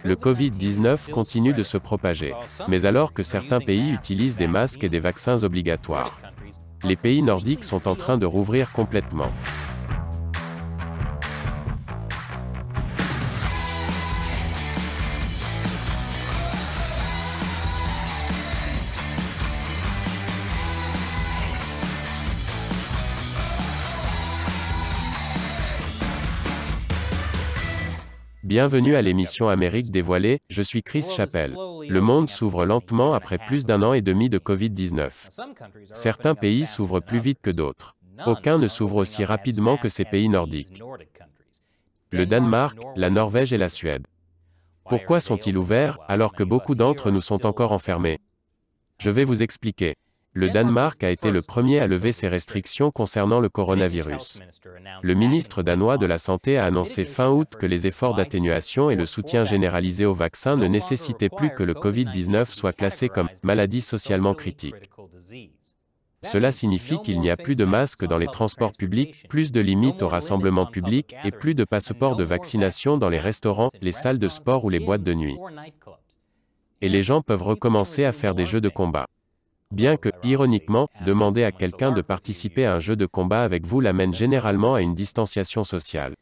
Le Covid-19 continue de se propager. Mais alors que certains pays utilisent des masques et des vaccins obligatoires, les pays nordiques sont en train de rouvrir complètement. Bienvenue à l'émission Amérique dévoilée, je suis Chris Chappell. Le monde s'ouvre lentement après plus d'un an et demi de Covid-19. Certains pays s'ouvrent plus vite que d'autres. Aucun ne s'ouvre aussi rapidement que ces pays nordiques. Le Danemark, la Norvège et la Suède. Pourquoi sont-ils ouverts, alors que beaucoup d'entre nous sont encore enfermés? Je vais vous expliquer. Le Danemark a été le premier à lever ses restrictions concernant le coronavirus. Le ministre danois de la Santé a annoncé fin août que les efforts d'atténuation et le soutien généralisé au vaccin ne nécessitaient plus que le Covid-19 soit classé comme « maladie socialement critique ». Cela signifie qu'il n'y a plus de masques dans les transports publics, plus de limites aux rassemblements publics et plus de passeports de vaccination dans les restaurants, les salles de sport ou les boîtes de nuit. Et les gens peuvent recommencer à faire des jeux de combat. Bien que, ironiquement, demander à quelqu'un de participer à un jeu de combat avec vous l'amène généralement à une distanciation sociale.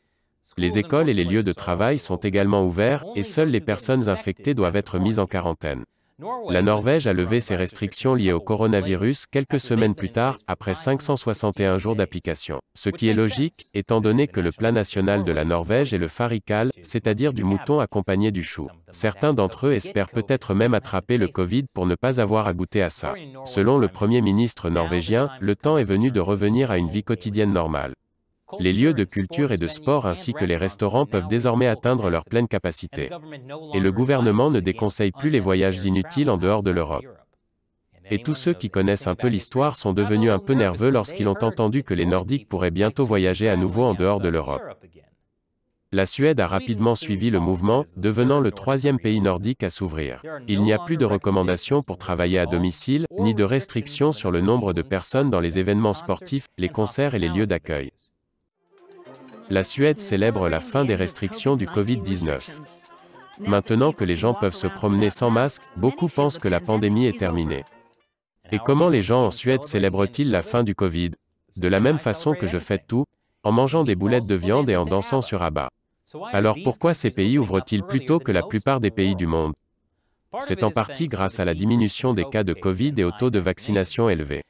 Les écoles et les lieux de travail sont également ouverts, et seules les personnes infectées doivent être mises en quarantaine. La Norvège a levé ses restrictions liées au coronavirus quelques semaines plus tard, après 561 jours d'application. Ce qui est logique, étant donné que le plat national de la Norvège est le farikal, c'est-à-dire du mouton accompagné du chou. Certains d'entre eux espèrent peut-être même attraper le Covid pour ne pas avoir à goûter à ça. Selon le Premier ministre norvégien, le temps est venu de revenir à une vie quotidienne normale. Les lieux de culture et de sport ainsi que les restaurants peuvent désormais atteindre leur pleine capacité. Et le gouvernement ne déconseille plus les voyages inutiles en dehors de l'Europe. Et tous ceux qui connaissent un peu l'histoire sont devenus un peu nerveux lorsqu'ils ont entendu que les Nordiques pourraient bientôt voyager à nouveau en dehors de l'Europe. La Suède a rapidement suivi le mouvement, devenant le troisième pays nordique à s'ouvrir. Il n'y a plus de recommandations pour travailler à domicile, ni de restrictions sur le nombre de personnes dans les événements sportifs, les concerts et les lieux d'accueil. La Suède célèbre la fin des restrictions du Covid-19. Maintenant que les gens peuvent se promener sans masque, beaucoup pensent que la pandémie est terminée. Et comment les gens en Suède célèbrent-ils la fin du Covid? De la même façon que je fête tout, en mangeant des boulettes de viande et en dansant sur ABBA. Alors pourquoi ces pays ouvrent-ils plus tôt que la plupart des pays du monde? C'est en partie grâce à la diminution des cas de Covid et au taux de vaccination élevé.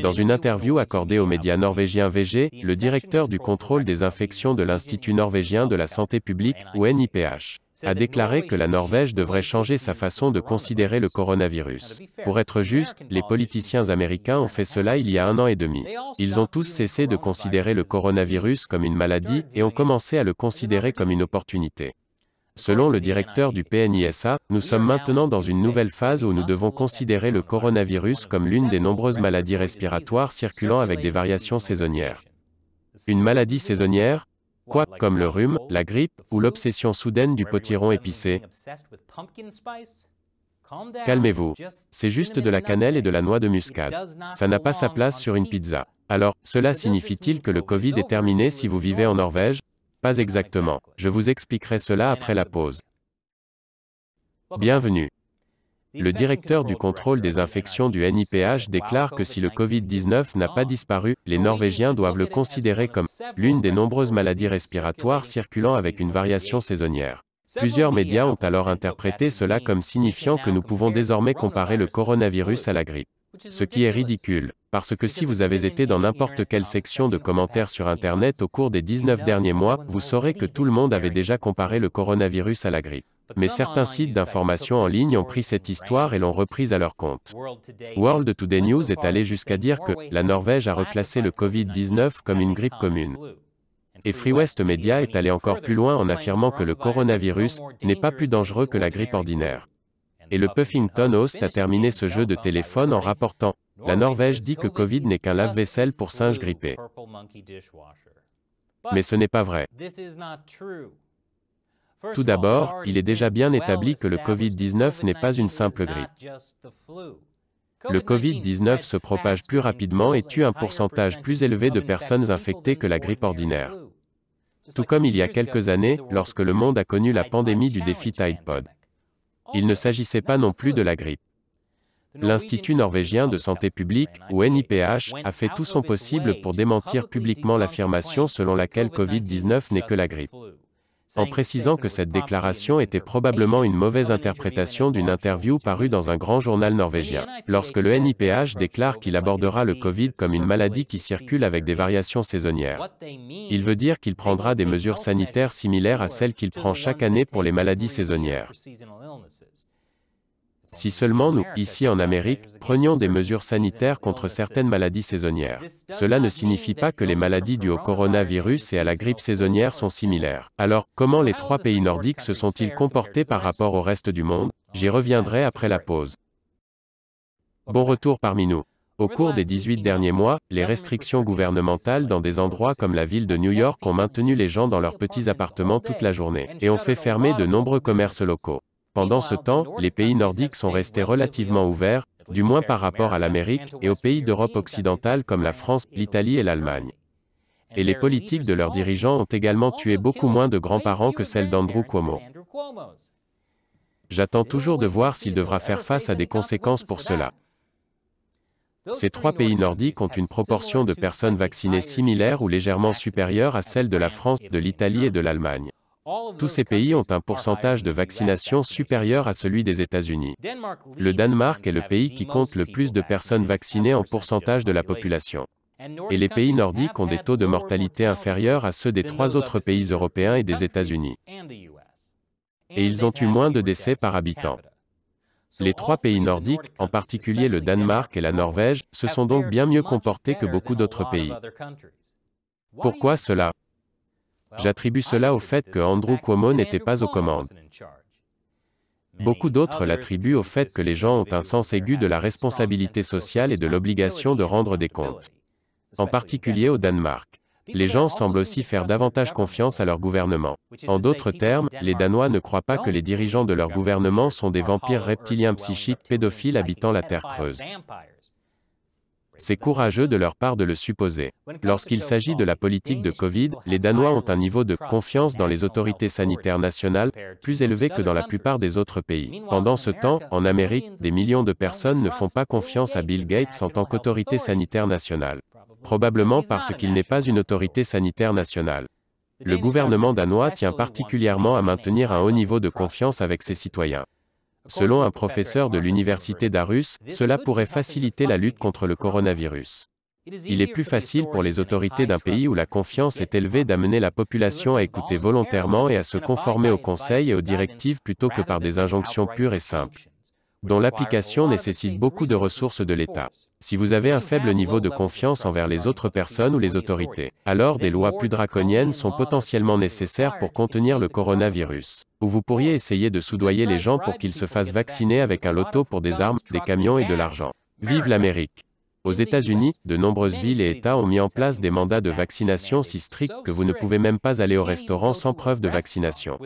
Dans une interview accordée aux médias norvégiens VG, le directeur du contrôle des infections de l'Institut norvégien de la santé publique, ou NIPH, a déclaré que la Norvège devrait changer sa façon de considérer le coronavirus. Pour être juste, les politiciens américains ont fait cela il y a un an et demi. Ils ont tous cessé de considérer le coronavirus comme une maladie et ont commencé à le considérer comme une opportunité. Selon le directeur du PNISA, nous sommes maintenant dans une nouvelle phase où nous devons considérer le coronavirus comme l'une des nombreuses maladies respiratoires circulant avec des variations saisonnières. Une maladie saisonnière? Quoi, comme le rhume, la grippe, ou l'obsession soudaine du potiron épicé? Calmez-vous. C'est juste de la cannelle et de la noix de muscade. Ça n'a pas sa place sur une pizza. Alors, cela signifie-t-il que le Covid est terminé si vous vivez en Norvège? Pas exactement. Je vous expliquerai cela après la pause. Bienvenue. Le directeur du contrôle des infections du NIPH déclare que si le Covid-19 n'a pas disparu, les Norvégiens doivent le considérer comme l'une des nombreuses maladies respiratoires circulant avec une variation saisonnière. Plusieurs médias ont alors interprété cela comme signifiant que nous pouvons désormais comparer le coronavirus à la grippe. Ce qui est ridicule, parce que si vous avez été dans n'importe quelle section de commentaires sur Internet au cours des 19 derniers mois, vous saurez que tout le monde avait déjà comparé le coronavirus à la grippe. Mais certains sites d'information en ligne ont pris cette histoire et l'ont reprise à leur compte. World Today News est allé jusqu'à dire que la Norvège a reclassé le Covid-19 comme une grippe commune. Et Free West Media est allé encore plus loin en affirmant que le coronavirus n'est pas plus dangereux que la grippe ordinaire. Et le Puffington Post a terminé ce jeu de téléphone en rapportant « La Norvège dit que Covid n'est qu'un lave-vaisselle pour singes grippés ». Mais ce n'est pas vrai. Tout d'abord, il est déjà bien établi que le Covid-19 n'est pas une simple grippe. Le Covid-19 se propage plus rapidement et tue un pourcentage plus élevé de personnes infectées que la grippe ordinaire. Tout comme il y a quelques années, lorsque le monde a connu la pandémie du défi Tide Pod. Il ne s'agissait pas non plus de la grippe. L'Institut norvégien de santé publique, ou NIPH, a fait tout son possible pour démentir publiquement l'affirmation selon laquelle Covid-19 n'est que la grippe, en précisant que cette déclaration était probablement une mauvaise interprétation d'une interview parue dans un grand journal norvégien. Lorsque le NIPH déclare qu'il abordera le Covid comme une maladie qui circule avec des variations saisonnières, il veut dire qu'il prendra des mesures sanitaires similaires à celles qu'il prend chaque année pour les maladies saisonnières. Si seulement nous, ici en Amérique, prenions des mesures sanitaires contre certaines maladies saisonnières. Cela ne signifie pas que les maladies dues au coronavirus et à la grippe saisonnière sont similaires. Alors, comment les trois pays nordiques se sont-ils comportés par rapport au reste du monde? J'y reviendrai après la pause. Bon retour parmi nous. Au cours des 18 derniers mois, les restrictions gouvernementales dans des endroits comme la ville de New York ont maintenu les gens dans leurs petits appartements toute la journée, et ont fait fermer de nombreux commerces locaux. Pendant ce temps, les pays nordiques sont restés relativement ouverts, du moins par rapport à l'Amérique, et aux pays d'Europe occidentale comme la France, l'Italie et l'Allemagne. Et les politiques de leurs dirigeants ont également tué beaucoup moins de grands-parents que celles d'Andrew Cuomo. J'attends toujours de voir s'il devra faire face à des conséquences pour cela. Ces trois pays nordiques ont une proportion de personnes vaccinées similaire ou légèrement supérieure à celle de la France, de l'Italie et de l'Allemagne. Tous ces pays ont un pourcentage de vaccination supérieur à celui des États-Unis. Le Danemark est le pays qui compte le plus de personnes vaccinées en pourcentage de la population. Et les pays nordiques ont des taux de mortalité inférieurs à ceux des trois autres pays européens et des États-Unis. Et ils ont eu moins de décès par habitant. Les trois pays nordiques, en particulier le Danemark et la Norvège, se sont donc bien mieux comportés que beaucoup d'autres pays. Pourquoi cela? J'attribue cela au fait que Andrew Cuomo n'était pas aux commandes. Beaucoup d'autres l'attribuent au fait que les gens ont un sens aigu de la responsabilité sociale et de l'obligation de rendre des comptes. En particulier au Danemark. Les gens semblent aussi faire davantage confiance à leur gouvernement. En d'autres termes, les Danois ne croient pas que les dirigeants de leur gouvernement sont des vampires reptiliens psychiques pédophiles habitant la terre creuse. C'est courageux de leur part de le supposer. Lorsqu'il s'agit de la politique de Covid, les Danois ont un niveau de confiance dans les autorités sanitaires nationales plus élevé que dans la plupart des autres pays. Pendant ce temps, en Amérique, des millions de personnes ne font pas confiance à Bill Gates en tant qu'autorité sanitaire nationale. Probablement parce qu'il n'est pas une autorité sanitaire nationale. Le gouvernement danois tient particulièrement à maintenir un haut niveau de confiance avec ses citoyens. Selon un professeur de l'université d'Aarhus, cela pourrait faciliter la lutte contre le coronavirus. Il est plus facile pour les autorités d'un pays où la confiance est élevée d'amener la population à écouter volontairement et à se conformer aux conseils et aux directives plutôt que par des injonctions pures et simples, dont l'application nécessite beaucoup de ressources de l'État. Si vous avez un faible niveau de confiance envers les autres personnes ou les autorités, alors des lois plus draconiennes sont potentiellement nécessaires pour contenir le coronavirus. Ou vous pourriez essayer de soudoyer les gens pour qu'ils se fassent vacciner avec un loto pour des armes, des camions et de l'argent. Vive l'Amérique! Aux États-Unis, de nombreuses villes et États ont mis en place des mandats de vaccination si stricts que vous ne pouvez même pas aller au restaurant sans preuve de vaccination.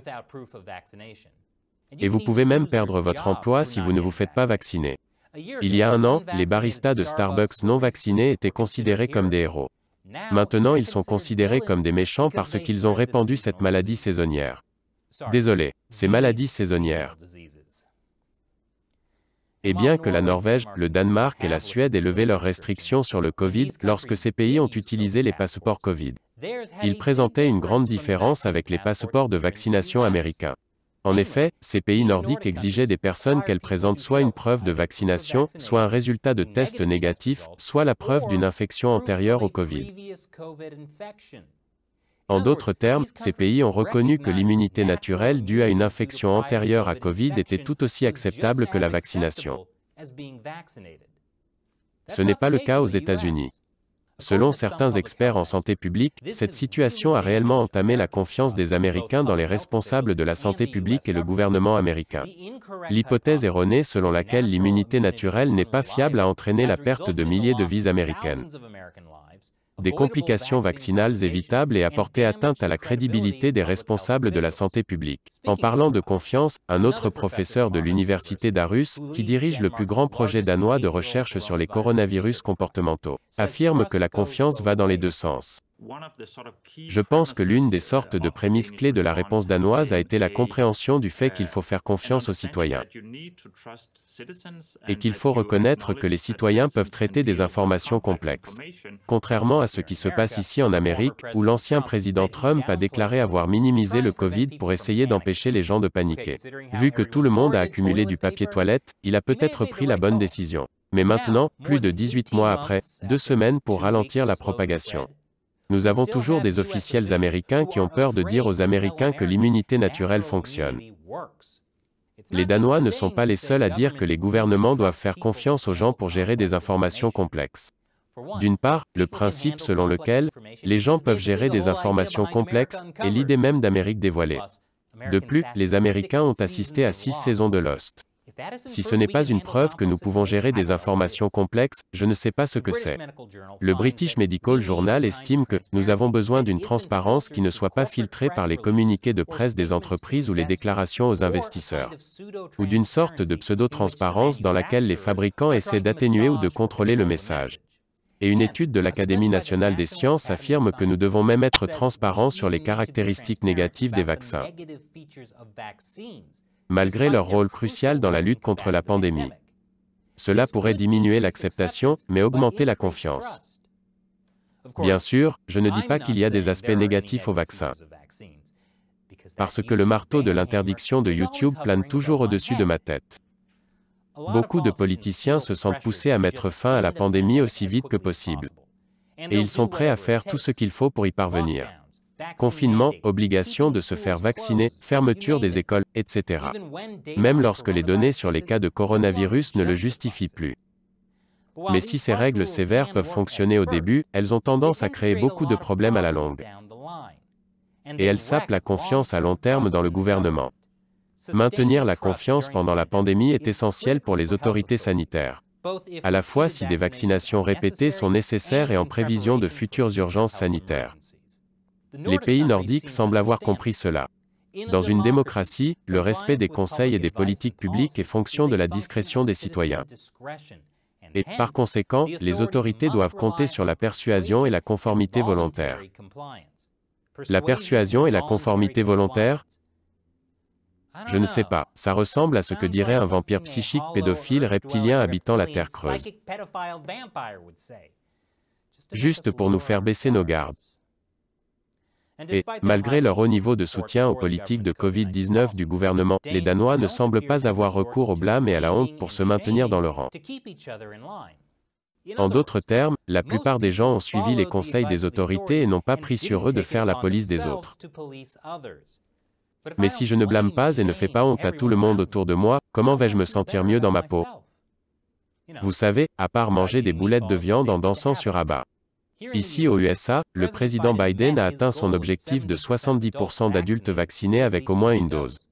Et vous pouvez même perdre votre emploi si vous ne vous faites pas vacciner. Il y a un an, les baristas de Starbucks non vaccinés étaient considérés comme des héros. Maintenant, ils sont considérés comme des méchants parce qu'ils ont répandu cette maladie saisonnière. Désolé, ces maladies saisonnières. Et bien que la Norvège, le Danemark et la Suède aient levé leurs restrictions sur le Covid lorsque ces pays ont utilisé les passeports Covid, ils présentaient une grande différence avec les passeports de vaccination américains. En effet, ces pays nordiques exigeaient des personnes qu'elles présentent soit une preuve de vaccination, soit un résultat de test négatif, soit la preuve d'une infection antérieure au Covid. En d'autres termes, ces pays ont reconnu que l'immunité naturelle due à une infection antérieure à Covid était tout aussi acceptable que la vaccination. Ce n'est pas le cas aux États-Unis. Selon certains experts en santé publique, cette situation a réellement entamé la confiance des Américains dans les responsables de la santé publique et le gouvernement américain. L'hypothèse erronée selon laquelle l'immunité naturelle n'est pas fiable a entraîné la perte de milliers de vies américaines, des complications vaccinales évitables et a porté atteinte à la crédibilité des responsables de la santé publique. En parlant de confiance, un autre professeur de l'université d'Aarhus, qui dirige le plus grand projet danois de recherche sur les coronavirus comportementaux, affirme que la confiance va dans les deux sens. Je pense que l'une des sortes de prémices clés de la réponse danoise a été la compréhension du fait qu'il faut faire confiance aux citoyens et qu'il faut reconnaître que les citoyens peuvent traiter des informations complexes. Contrairement à ce qui se passe ici en Amérique, où l'ancien président Trump a déclaré avoir minimisé le Covid pour essayer d'empêcher les gens de paniquer. Vu que tout le monde a accumulé du papier toilette, il a peut-être pris la bonne décision. Mais maintenant, plus de 18 mois après, 2 semaines pour ralentir la propagation. Nous avons toujours des officiels américains qui ont peur de dire aux Américains que l'immunité naturelle fonctionne. Les Danois ne sont pas les seuls à dire que les gouvernements doivent faire confiance aux gens pour gérer des informations complexes. D'une part, le principe selon lequel les gens peuvent gérer des informations complexes est l'idée même d'Amérique dévoilée. De plus, les Américains ont assisté à 6 saisons de Lost. Si ce n'est pas une preuve que nous pouvons gérer des informations complexes, je ne sais pas ce que c'est. Le British Medical Journal estime que nous avons besoin d'une transparence qui ne soit pas filtrée par les communiqués de presse des entreprises ou les déclarations aux investisseurs, ou d'une sorte de pseudo-transparence dans laquelle les fabricants essaient d'atténuer ou de contrôler le message. Et une étude de l'Académie nationale des sciences affirme que nous devons même être transparents sur les caractéristiques négatives des vaccins, malgré leur rôle crucial dans la lutte contre la pandémie. Cela pourrait diminuer l'acceptation, mais augmenter la confiance. Bien sûr, je ne dis pas qu'il y a des aspects négatifs au vaccin, parce que le marteau de l'interdiction de YouTube plane toujours au-dessus de ma tête. Beaucoup de politiciens se sentent poussés à mettre fin à la pandémie aussi vite que possible. Et ils sont prêts à faire tout ce qu'il faut pour y parvenir. Confinement, obligation de se faire vacciner, fermeture des écoles, etc. Même lorsque les données sur les cas de coronavirus ne le justifient plus. Mais si ces règles sévères peuvent fonctionner au début, elles ont tendance à créer beaucoup de problèmes à la longue. Et elles sapent la confiance à long terme dans le gouvernement. Maintenir la confiance pendant la pandémie est essentiel pour les autorités sanitaires. À la fois si des vaccinations répétées sont nécessaires et en prévision de futures urgences sanitaires. Les pays nordiques semblent avoir compris cela. Dans une démocratie, le respect des conseils et des politiques publiques est fonction de la discrétion des citoyens. Et, par conséquent, les autorités doivent compter sur la persuasion et la conformité volontaire. La persuasion et la conformité volontaire? Je ne sais pas, ça ressemble à ce que dirait un vampire psychique pédophile reptilien habitant la Terre creuse. Juste pour nous faire baisser nos gardes. Et, malgré leur haut niveau de soutien aux politiques de Covid-19 du gouvernement, les Danois ne semblent pas avoir recours au blâme et à la honte pour se maintenir dans le rang. En d'autres termes, la plupart des gens ont suivi les conseils des autorités et n'ont pas pris sur eux de faire la police des autres. Mais si je ne blâme pas et ne fais pas honte à tout le monde autour de moi, comment vais-je me sentir mieux dans ma peau? Vous savez, à part manger des boulettes de viande en dansant sur Abba. Ici aux USA, le président Biden a atteint son objectif de 70% d'adultes vaccinés avec au moins une dose.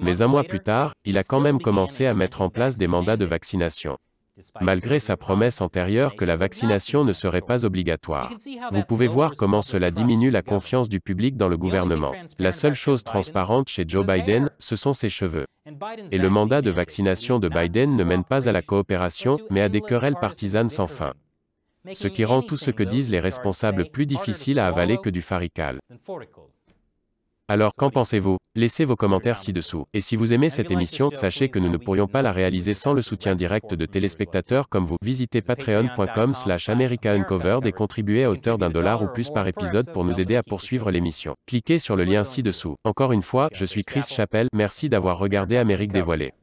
Mais un mois plus tard, il a quand même commencé à mettre en place des mandats de vaccination, malgré sa promesse antérieure que la vaccination ne serait pas obligatoire. Vous pouvez voir comment cela diminue la confiance du public dans le gouvernement. La seule chose transparente chez Joe Biden, ce sont ses cheveux. Et le mandat de vaccination de Biden ne mène pas à la coopération, mais à des querelles partisanes sans fin. Ce qui rend tout ce que disent les responsables plus difficile à avaler que du farical. Alors qu'en pensez-vous? Laissez vos commentaires ci-dessous. Et si vous aimez cette émission, sachez que nous ne pourrions pas la réaliser sans le soutien direct de téléspectateurs comme vous. Visitez patreon.com/americauncovered et contribuez à hauteur d'$1 ou plus par épisode pour nous aider à poursuivre l'émission. Cliquez sur le lien ci-dessous. Encore une fois, je suis Chris Chappell, merci d'avoir regardé Amérique dévoilée.